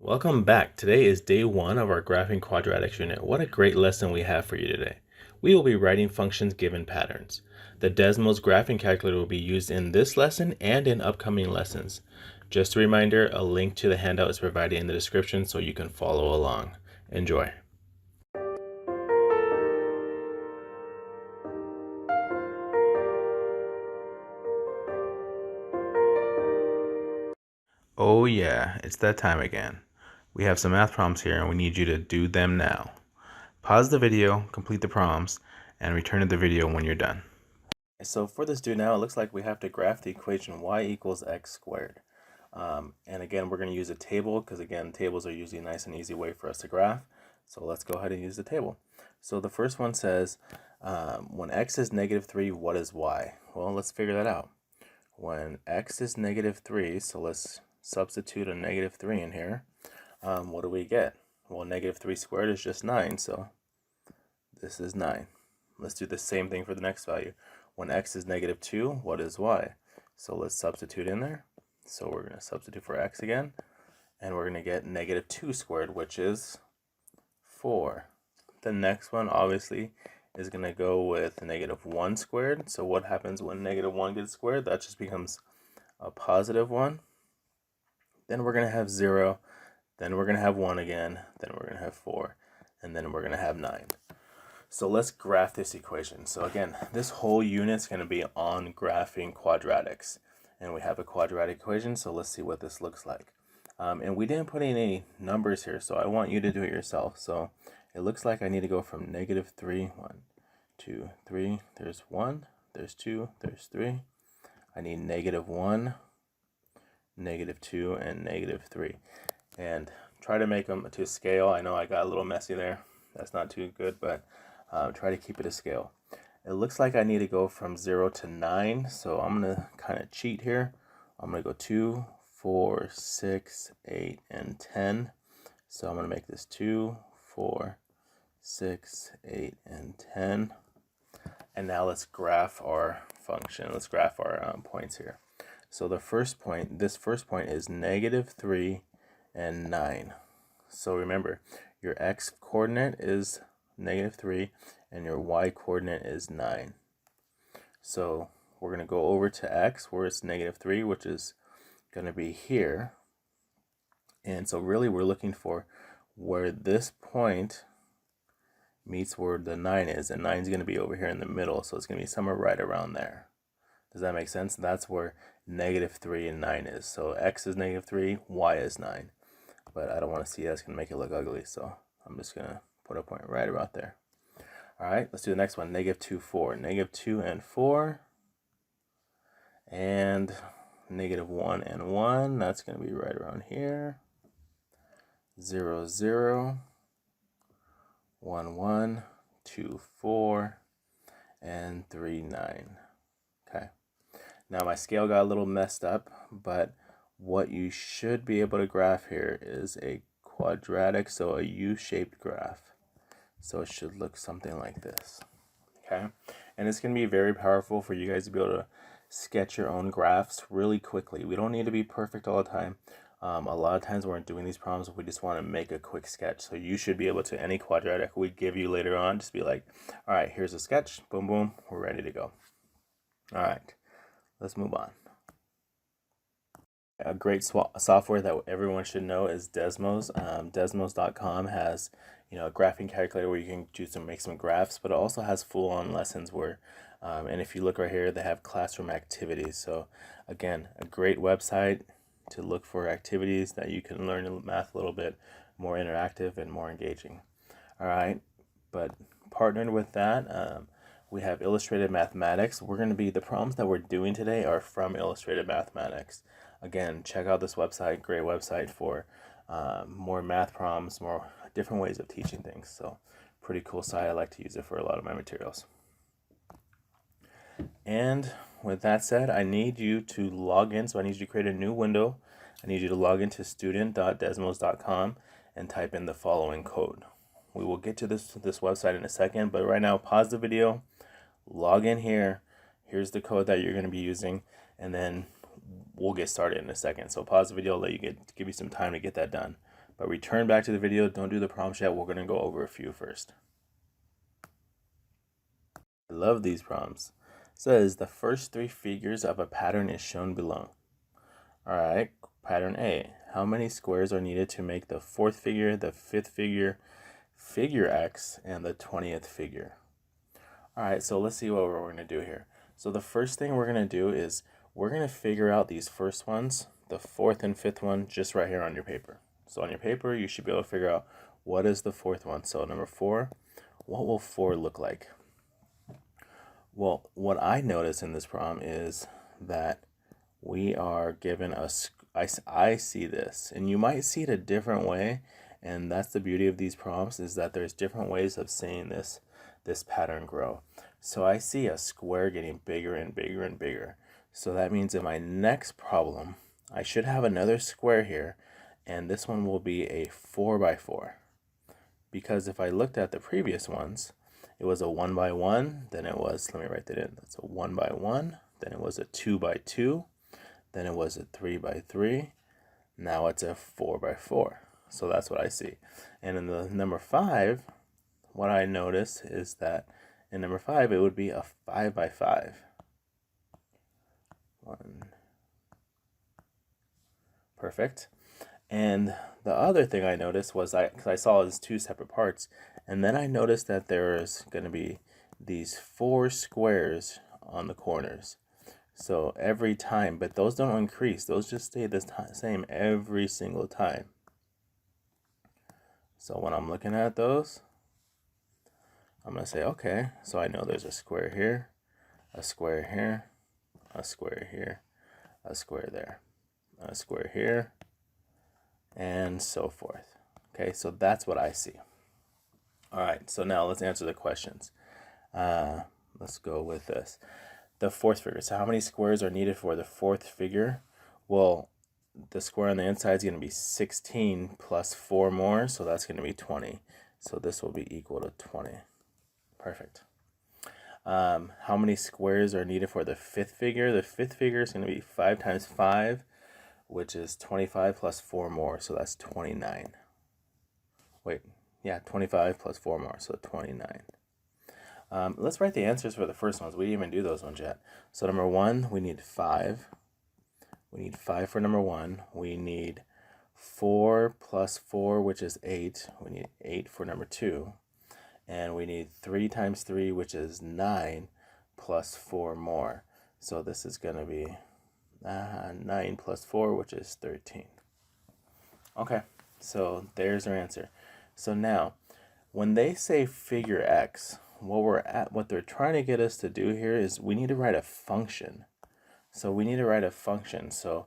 Welcome back. Today is day 1 of our graphing quadratics unit. What a great lesson we have for you today. We will be writing functions given patterns. The Desmos graphing calculator will be used in this lesson and in upcoming lessons. Just a reminder, a link to the handout is provided in the description so you can follow along. Enjoy. Oh yeah, it's that time again. We have some math problems here and we need you to do them now. Pause the video, complete the problems, and return to the video when you're done. So for this do now, it looks like we have to graph the equation y equals x squared. And again, we're going to use a table because again, tables are usually a nice and easy way for us to graph. So let's go ahead and use the table. So the first one says, when x is -3, what is y? Well, let's figure that out. When x is -3, so let's substitute a -3 in here. What do we get? Well, -3 squared is just 9, so this is 9. Let's do the same thing for the next value. When x is -2, what is y? So let's substitute in there. So we're going to substitute for x again, and we're going to get -2 squared, which is 4. The next one, obviously, is going to go with -1 squared. So what happens when -1 gets squared? That just becomes a +1. Then we're going to have 0. Then we're going to have 1 again. Then we're going to have 4. And then we're going to have 9. So let's graph this equation. So again, this whole unit's going to be on graphing quadratics. And we have a quadratic equation, so let's see what this looks like. And we didn't put in any numbers here, so I want you to do it yourself. So it looks like I need to go from -3, 1, 2, 3, there's 1, there's 2, there's 3. I need -1, -2, and -3. And try to make them to scale. I know I got a little messy there. That's not too good, but try to keep it to scale. It looks like I need to go from 0 to 9, so I'm going to kind of cheat here. I'm going to go 2, 4, 6, 8, and 10. So I'm going to make this 2, 4, 6, 8, and 10. And now let's graph our function. Let's graph our points here. So the first point, this first point is -3 and 9. So remember, your x coordinate is -3 and your y coordinate is 9. So we're going to go over to x where it's -3, which is going to be here. And so really we're looking for where this point meets where the 9 is, and 9 is going to be over here in the middle, so it's going to be somewhere right around there. Does that make sense? That's where -3 and 9 is. So x is -3, y is 9. But I don't want to see that's going to make it look ugly, so I'm just going to put a point right about there. All right, let's do the next one, -2, 4. -2 and 4. And -1 and 1, that's going to be right around here. 0, 0. 1, 1. 2, 4. And 3, 9. Okay. Now my scale got a little messed up, but what you should be able to graph here is a quadratic, so a U-shaped graph. So it should look something like this. Okay, and it's going to be very powerful for you guys to be able to sketch your own graphs really quickly. We don't need to be perfect all the time. A lot of times when we're doing these problems, we just want to make a quick sketch. So you should be able to, any quadratic we give you later on, just be like, all right, here's a sketch, boom, boom, we're ready to go. All right, let's move on. A great software that everyone should know is Desmos. Desmos.com has, a graphing calculator where you can make some graphs, but it also has full-on lessons where, and if you look right here, they have classroom activities. So again, a great website to look for activities that you can learn math a little bit more interactive and more engaging. All right, but partnered with that, we have Illustrated Mathematics. The problems that we're doing today are from Illustrated Mathematics. Again, check out this website, great website for more math problems, more different ways of teaching things. So pretty cool site. I like to use it for a lot of my materials. And with that said, I need you to log in. So I need you to create a new window. I need you to log into student.desmos.com and type in the following code. We will get to this website in a second, but right now pause the video, log in here. Here's the code that you're going to be using, and then we'll get started in a second. So pause the video, give you some time to get that done. But return back to the video. Don't do the prompts yet. We're going to go over a few first. I love these prompts. It says the first 3 figures of a pattern is shown below. All right, pattern A. How many squares are needed to make the 4th figure, the 5th figure, figure X, and the 20th figure? All right, so let's see what we're going to do here. So the first thing we're going to do is we're going to figure out these first ones, the 4th and 5th one, just right here on your paper. So on your paper, you should be able to figure out what is the 4th one. So number 4, what will 4 look like? Well, what I notice in this problem is that we are given I see this, and you might see it a different way, and that's the beauty of these prompts, is that there's different ways of seeing this pattern grow. So I see a square getting bigger and bigger and bigger. So that means in my next problem, I should have another square here, and this one will be a 4 by 4. Because if I looked at the previous ones, it was a 1 by 1, then it was, let me write that in, that's a 1 by 1, then it was a 2 by 2, then it was a 3 by 3, now it's a 4 by 4. So that's what I see. And in the number 5, what I notice is that in number 5, it would be a 5 by 5. 1. Perfect. And the other thing I noticed was, because I saw it as 2 separate parts, and then I noticed that there's going to be these 4 squares on the corners. So every time, but those don't increase, those just stay the same every single time. So when I'm looking at those, I'm going to say, okay, so I know there's a square here, a square here, a square here, a square there, a square here, and so forth. Okay, so that's what I see. All right, so now let's answer the questions. Let's go with this. The 4th figure. So how many squares are needed for the 4th figure? Well, the square on the inside is going to be 16 plus 4 more, so that's going to be 20. So this will be equal to 20. Perfect. How many squares are needed for the 5th figure? The 5th figure is going to be 5 times 5, which is 25 plus 4 more, so that's 29. Wait, yeah, 25 plus 4 more, so 29. Let's write the answers for the first ones. We didn't even do those ones yet. So number 1, we need 5. We need 5 for number 1. We need 4 plus 4, which is 8. We need 8 for number 2. And we need 3 times 3, which is 9, plus 4 more. So this is going to be 9 plus 4, which is 13. Okay, so there's our answer. So now, when they say figure X, what they're trying to get us to do here is we need to write a function. So we need to write a function. So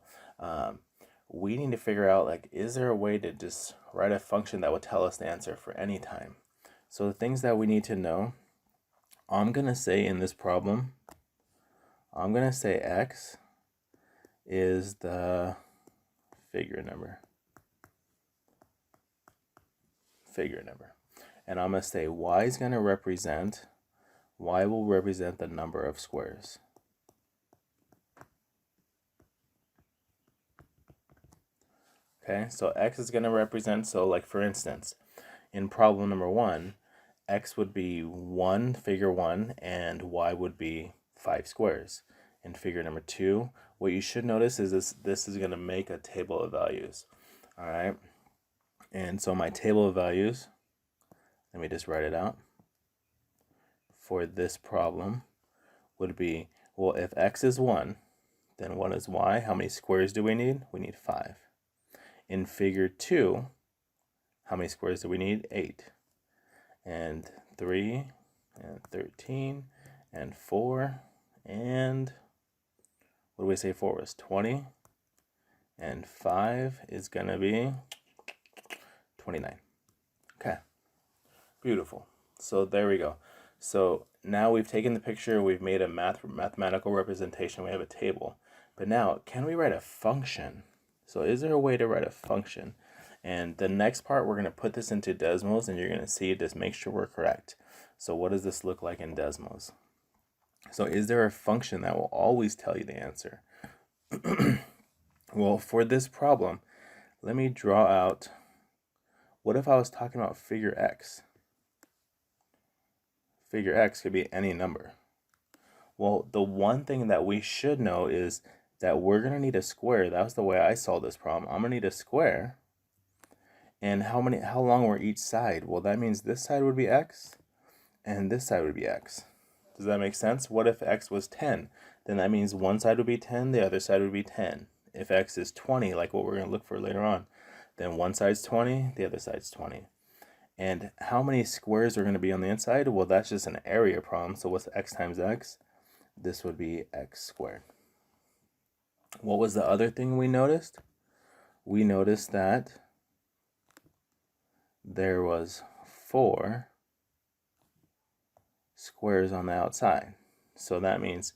we need to figure out, like, is there a way to just write a function that will tell us the answer for any time? So the things that we need to know, I'm going to say in this problem, I'm going to say X is the figure number. And I'm going to say Y is going to represent, Y will represent the number of squares. Okay, so X is going to represent, so like for instance, in problem number 1, X would be 1, figure 1, and Y would be 5 squares. In figure number 2, what you should notice is this is going to make a table of values. All right, and so my table of values, let me just write it out, for this problem would be, well, if X is 1, then what is Y? How many squares do we need? We need 5. In figure 2, how many squares do we need? 8. And 3, and 13, and 4, and what do we say 4 was? 20. And 5 is going to be 29. Okay. Beautiful. So there we go. So now we've taken the picture, we've made a mathematical representation, we have a table. But now, can we write a function? So is there a way to write a function? And the next part, we're going to put this into Desmos, and you're going to see, just make sure we're correct. So what does this look like in Desmos? So is there a function that will always tell you the answer? Well, for this problem, let me draw out What if I was talking about figure x? Figure x could be any number. Well, the one thing that we should know is that we're going to need a square. That was the way I solved this problem. I'm going to need a square. And how long were each side? Well, that means this side would be x and this side would be x. Does that make sense? What if x was 10? Then that means one side would be 10, the other side would be 10. If x is 20, like what we're going to look for later on, then one side's 20, the other side's 20. And how many squares are going to be on the inside? Well, that's just an area problem. So what's x times x? This would be x squared. What was the other thing we noticed? We noticed that there was 4 squares on the outside. So that means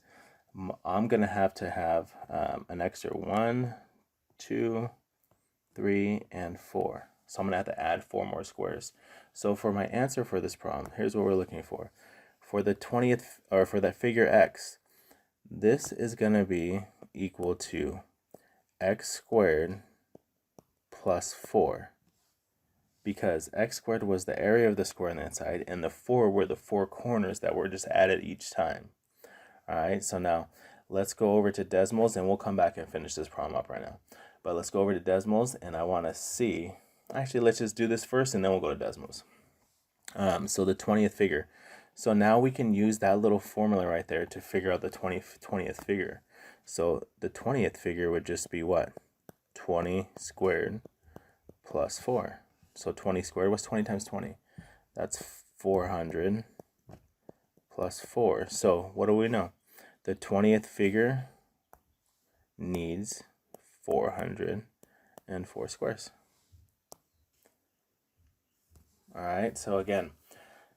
I'm going to have an extra 1, 2, 3, and 4. So I'm going to have to add 4 more squares. So for my answer for this problem, here's what we're looking for. For the 20th, or for that figure x, this is going to be equal to x squared plus 4. Because x squared was the area of the square on the inside, and the 4 were the 4 corners that were just added each time. Alright, so now let's go over to Desmos, and we'll come back and finish this problem up right now. But let's go over to Desmos, and I want to see, actually let's just do this first and then we'll go to Desmos. So the 20th figure. So now we can use that little formula right there to figure out the 20th figure. So the 20th figure would just be what? 20 squared plus 4. So 20 squared, what's 20 times 20? That's 400 plus 4. So what do we know? The 20th figure needs 404 squares. Alright, so again,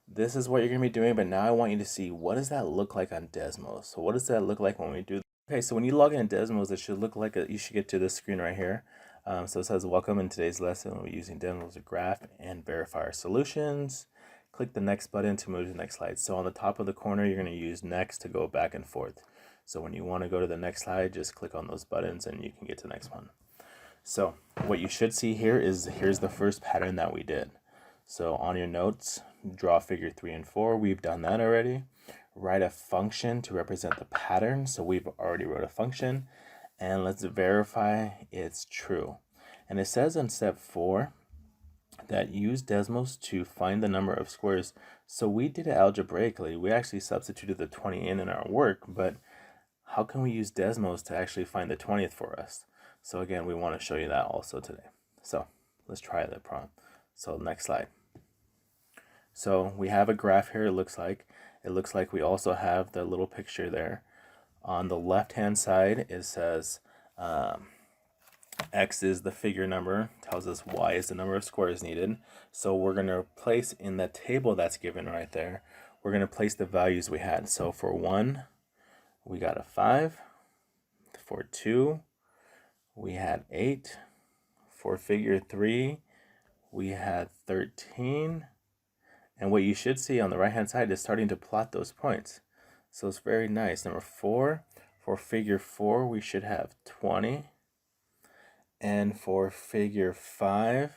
this is what you're going to be doing, but now I want you to see, what does that look like on Desmos? So what does that look like when we do? Okay, so when you log in Desmos, it should look like you should get to this screen right here. So it says, welcome. In today's lesson, we'll be using Desmos to graph and verify our solutions. Click the next button to move to the next slide. So on the top of the corner, you're going to use next to go back and forth. So when you want to go to the next slide, just click on those buttons and you can get to the next one. So what you should see here is, here's the first pattern that we did. So on your notes, draw figure 3 and 4. We've done that already. Write a function to represent the pattern. So we've already wrote a function. And let's verify it's true. And it says in step 4 that use Desmos to find the number of squares. So we did it algebraically. We actually substituted the 20 in our work, but how can we use Desmos to actually find the 20th for us? So again, we want to show you that also today. So let's try that problem. So next slide. So we have a graph here. It looks like we also have the little picture there. On the left hand side, it says x is the figure number, tells us y is the number of squares needed. So we're going to place in the table that's given right there, we're going to place the values we had. So for 1, we got a 5. For 2, we had 8. For figure 3, we had 13. And what you should see on the right hand side is starting to plot those points. So it's very nice. Number 4, for figure 4, we should have 20. And for figure 5,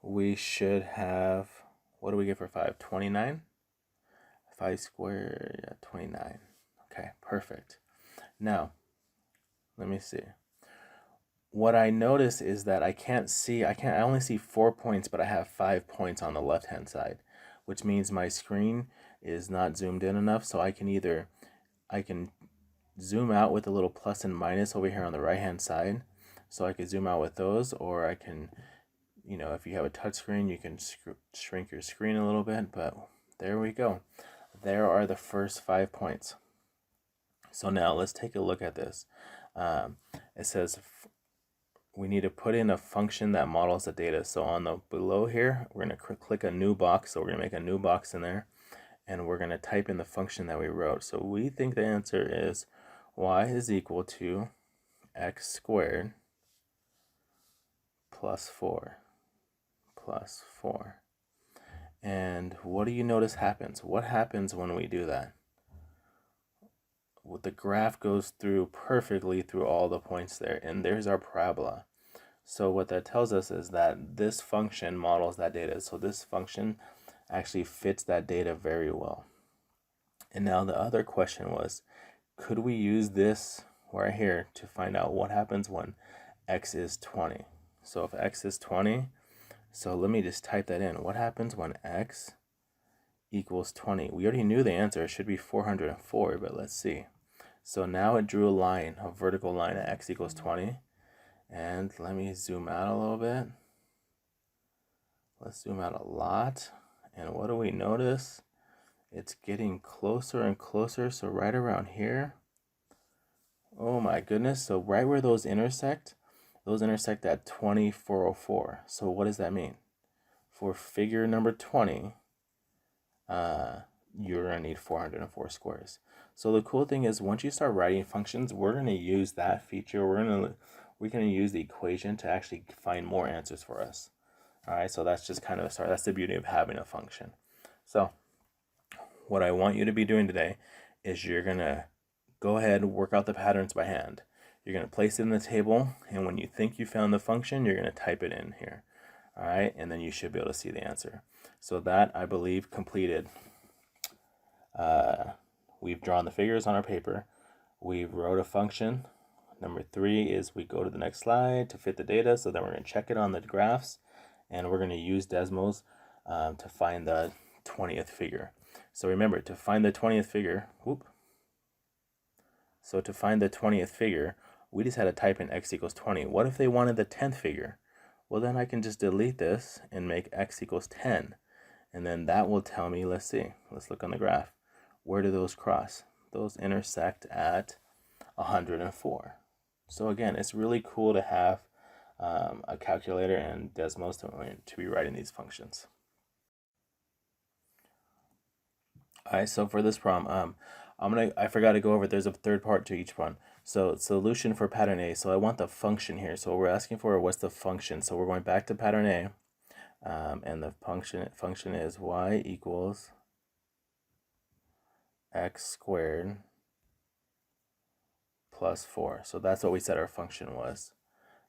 we should have, what do we get for 5? 29? 5 squared, yeah, 29. Okay, perfect. Now, let me see. What I notice is that I only see 4 points, but I have 5 points on the left-hand side, which means my screen is not zoomed in enough. So I can zoom out with a little plus and minus over here on the right-hand side. So I can zoom out with those, or I can, if you have a touch screen, you can shrink your screen a little bit, but there we go. There are the first 5 points. So now let's take a look at this. It says we need to put in a function that models the data. So on the below here, we're going to click a new box. So we're going to make a new box in there, and we're going to type in the function that we wrote. So we think the answer is y is equal to x squared plus 4 plus 4. And what do you notice happens? What happens when we do that? Well, the graph goes through perfectly through all the points there, and there's our parabola. So what that tells us is that this function models that data. So this function actually fits that data very well. And now the other question was, could we use this right here to find out what happens when x is 20? So if x is 20, so let me just type that in. What happens when x equals 20? We already knew the answer. It should be 404, but let's see. So now it drew a line, a vertical line at x equals 20. And let me zoom out a little bit. Let's zoom out a lot. And what do we notice? It's getting closer and closer. So right around here. Oh my goodness. So right where those intersect at 2404. So what does that mean? For figure number 20, you're going to need 404 squares. So the cool thing is once you start writing functions, we're going to use that feature. We're going to use the equation to actually find more answers for us. All right, so that's just kind of a start. That's the beauty of having a function. So what I want you to be doing today is you're going to go ahead and work out the patterns by hand. You're going to place it in the table, and when you think you found the function, you're going to type it in here. All right, and then you should be able to see the answer. So that, I believe, completed. We've drawn the figures on our paper. We wrote a function. Number 3 is we go to the next slide to fit the data, so then we're going to check it on the graphs, and we're going to use Desmos to find the 20th figure. So remember, to find the 20th figure, so to find the 20th figure, we just had to type in x equals 20. What if they wanted the 10th figure? Well, then I can just delete this and make x equals 10. And then that will tell me, let's see, let's look on the graph. Where do those cross? Those intersect at 104. So again, it's really cool to have a calculator and Desmos to be writing these functions. All right, so for this problem, I forgot to go over, there's a third part to each one. So solution for pattern A. So I want the function here. So what we're asking for, what's the function? So we're going back to pattern A, and the function is y equals x squared plus 4. So that's what we said our function was.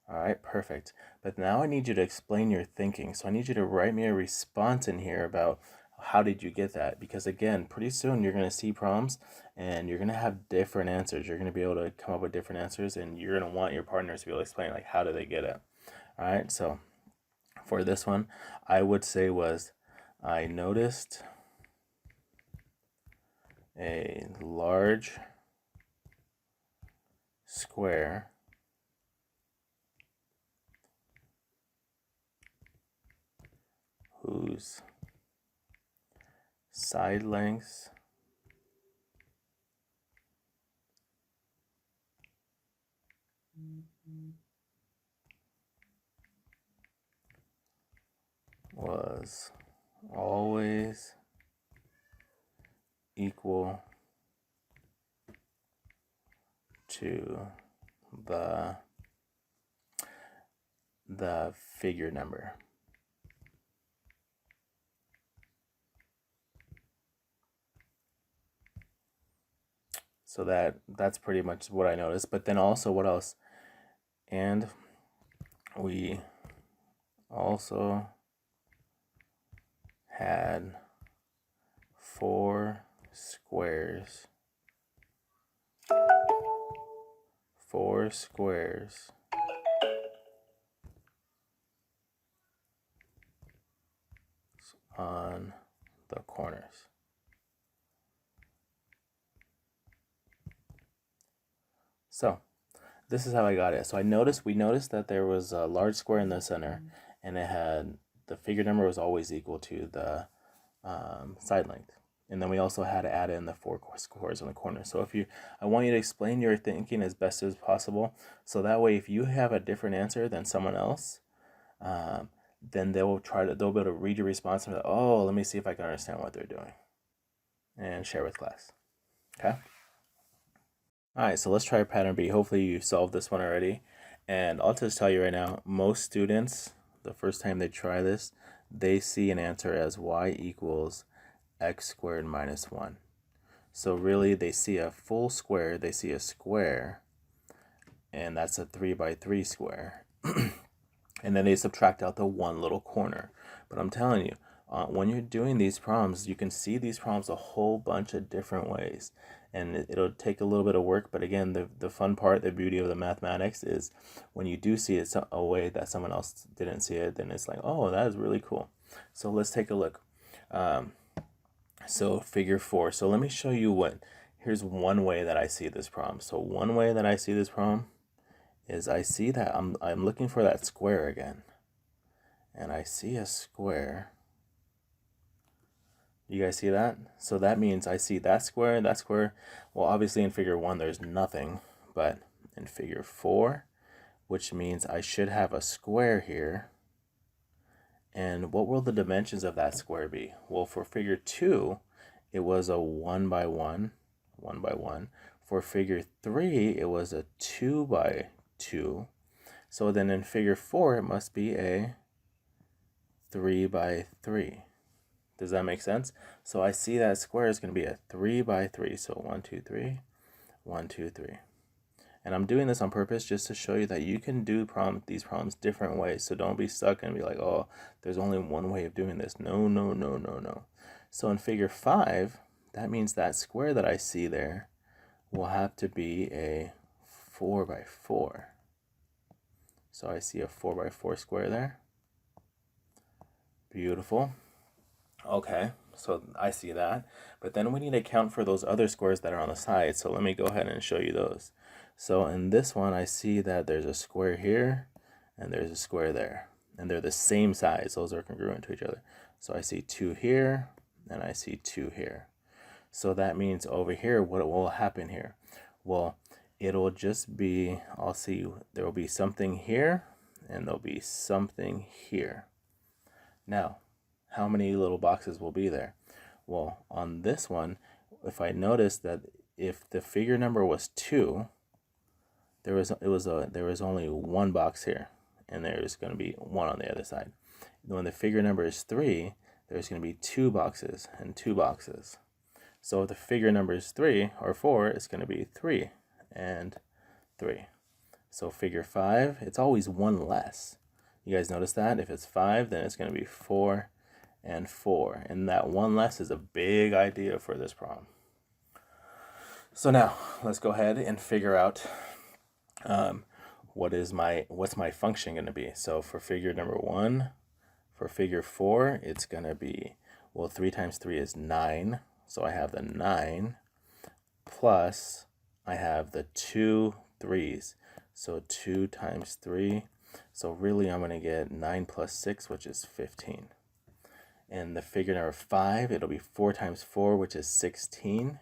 All right, perfect. But now I need you to explain your thinking. So I need you to write me a response in here about how did you get that? Because again, pretty soon you're going to see problems and you're going to have different answers. You're going to be able to come up with different answers, and you're going to want your partners to be able to explain, like, how do they get it? All right, so for this one, I would say was I noticed a large square whose side lengths was always equal to the figure number. So that's pretty much what I noticed. But then also, what else? And we also had 4 squares. 4 squares on the corners. So this is how I got it. So we noticed that there was a large square in the center, and it had the figure number was always equal to the side length. And then we also had to add in the 4 squares on the corner. So I want you to explain your thinking as best as possible. So that way, if you have a different answer than someone else, then they'll be able to read your response and be like, oh, let me see if I can understand what they're doing, and share with class. Okay. All right, so let's try pattern B. Hopefully you solved this one already. And I'll just tell you right now, most students, the first time they try this, they see an answer as y equals x squared minus 1. So really, they see a full square, they see a square, and that's a 3 by 3 square. and then they subtract out the one little corner. But I'm telling you, when you're doing these problems, you can see these problems a whole bunch of different ways. And it'll take a little bit of work, but again, the fun part, the beauty of the mathematics is when you do see it a way that someone else didn't see it, then it's like, oh, that is really cool. So let's take a look. So figure 4. So let me show you here's one way that I see this problem. So one way that I see this problem is I see that I'm looking for that square again. And I see a square. You guys see that? So that means I see that square, that square. Well, obviously in figure 1 there's nothing, but in figure 4, which means I should have a square here. And what will the dimensions of that square be? Well, for figure 2, it was a 1 by 1, 1 by 1. For figure 3, it was a 2 by 2. So then in figure 4, it must be a 3 by 3. Does that make sense? So I see that square is going to be a 3 by 3. So 1, 2, 3, 1, 2, 3. And I'm doing this on purpose just to show you that you can do these problems different ways. So don't be stuck and be like, oh, there's only one way of doing this. No, no, no, no, no. So in figure 5, that means that square that I see there will have to be a 4 by 4. So I see a 4 by 4 square there. Beautiful. Okay, so I see that. But then we need to account for those other squares that are on the side. So let me go ahead and show you those. So in this one, I see that there's a square here and there's a square there. And they're the same size. Those are congruent to each other. So I see 2 here and I see 2 here. So that means over here, what will happen here? Well, it'll just be, I'll see, there will be something here and there'll be something here. Now, how many little boxes will be there? Well, on this one, if I notice that if the figure number was 2, there was only one box here, and there's going to be one on the other side. When the figure number is 3, there's going to be 2 boxes and 2 boxes. So if the figure number is 3 or 4, it's going to be 3 and 3. So figure 5, it's always one less. You guys notice that? If it's 5, then it's going to be 4 and 4. And that one less is a big idea for this problem. So now, let's go ahead and figure out what's my function going to be. So for figure number 1, for figure 4, it's going to be, well, 3 times 3 is 9. So I have the 9 plus I have the 2 3s. So 2 times 3. So really I'm going to get 9 plus 6, which is 15. And the figure number 5, it'll be 4 times 4, which is 16,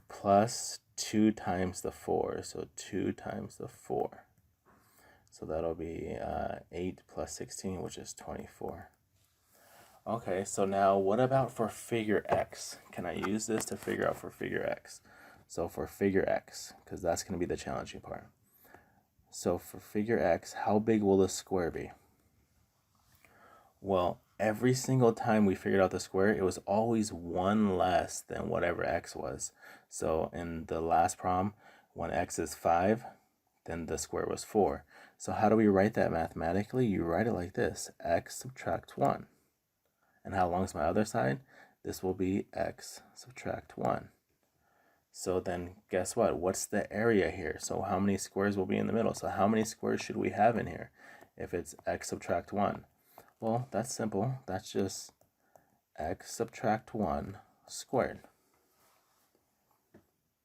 plus 2 times the 4. So 2 times the 4. So that'll be 8 plus 16, which is 24. Okay, so now what about for figure x? Can I use this to figure out for figure x? So for figure x, because that's going to be the challenging part. So for figure x, how big will the square be? Well, every single time we figured out the square, it was always one less than whatever x was. So in the last problem, when x is 5, then the square was 4. So how do we write that mathematically? You write it like this: x subtract 1. And how long is my other side? This will be x subtract 1. So then guess what? What's the area here? So how many squares will be in the middle? So how many squares should we have in here if it's x subtract 1? Well, that's simple. That's just x subtract 1 squared.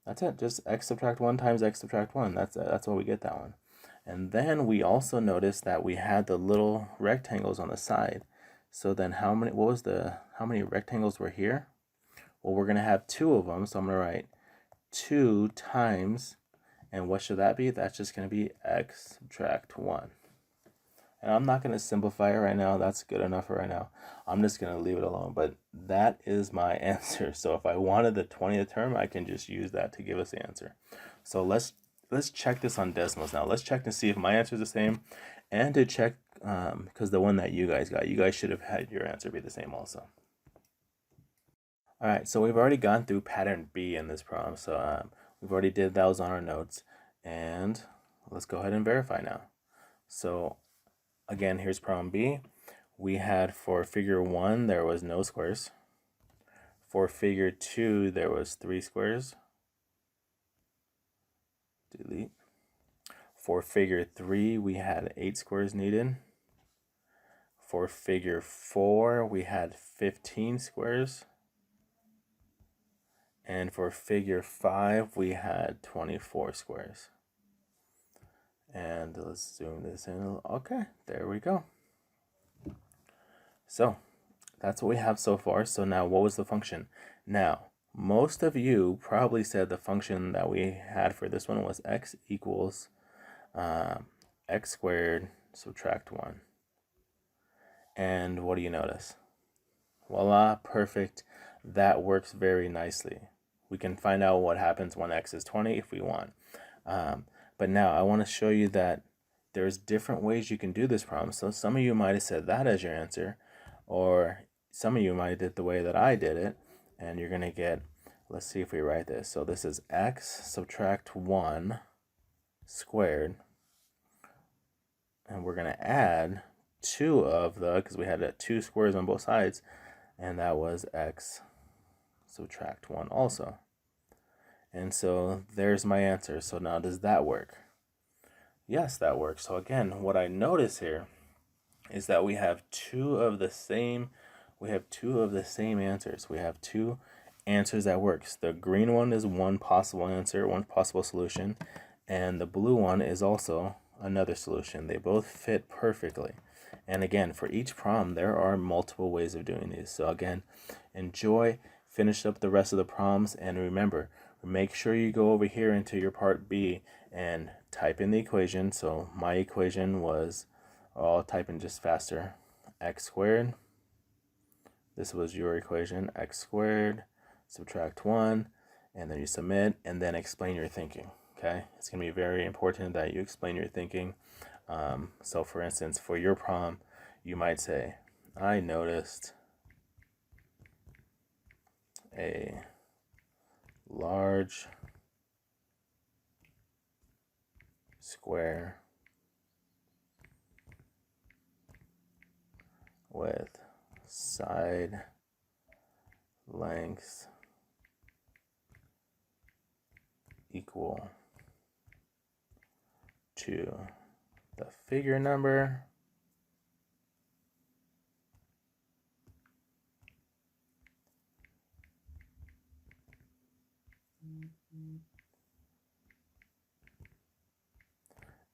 That's it. Just x subtract 1 times x subtract 1. That's what we get that one. And then we also noticed that we had the little rectangles on the side. So then how many rectangles were here? Well, we're going to have 2 of them. So I'm going to write 2 times, and what should that be? That's just going to be x subtract 1. And I'm not going to simplify it right now. That's good enough for right now. I'm just going to leave it alone. But that is my answer. So if I wanted the 20th term, I can just use that to give us the answer. So let's check this on Desmos now. Let's check to see if my answer is the same, and to check because the one that you guys got, you guys should have had your answer be the same also. All right, so we've already gone through pattern B in this problem. So we've already did those on our notes, and let's go ahead and verify now. So again, here's problem B. We had for figure 1, there was no squares. For figure 2, there was 3 squares. Delete. For figure 3, we had 8 squares needed. For figure 4, we had 15 squares. And for figure 5, we had 24 squares. And let's zoom this in. Okay, there we go. So that's what we have so far. So now what was the function? Now, most of you probably said the function that we had for this one was x equals x squared subtract 1. And what do you notice? Voila, perfect. That works very nicely. We can find out what happens when x is 20 if we want. But now I want to show you that there's different ways you can do this problem. So some of you might have said that as your answer, or some of you might have did the way that I did it, and you're going to get, let's see if we write this. So this is x subtract 1 squared, and we're going to add 2 of the, because we had 2 squares on both sides, and that was x subtract 1 also. And so there's my answer. So now does that work? Yes, that works. So again, what I notice here is that we have two of the same answers. We have 2 answers that works. The green one is one possible answer, one possible solution, and the blue one is also another solution. They both fit perfectly. And again, for each problem, there are multiple ways of doing these. So again, enjoy, finish up the rest of the problems, and remember, make sure you go over here into your part B and type in the equation. So my equation was, I'll type in just faster, x squared. This was your equation, x squared, subtract 1, and then you submit, and then explain your thinking. Okay, it's going to be very important that you explain your thinking. So for instance, for your problem, you might say, I noticed a large square with side lengths equal to the figure number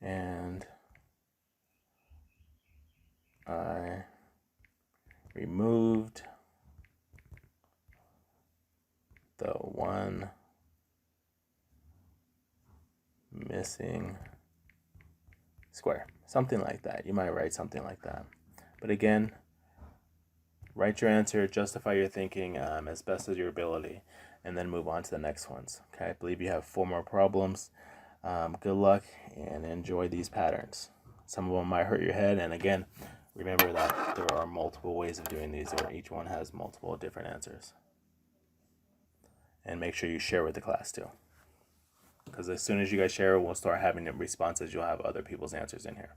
and I removed the one missing square. Something like that. You might write something like that. But again, write your answer, justify your thinking as best as your ability, and then move on to the next ones. Okay, I believe you have 4 more problems. Good luck and enjoy these patterns. Some of them might hurt your head, and again, remember that there are multiple ways of doing these, or each one has multiple different answers. And make sure you share with the class too, because as soon as you guys share, we'll start having responses. You'll have other people's answers in here.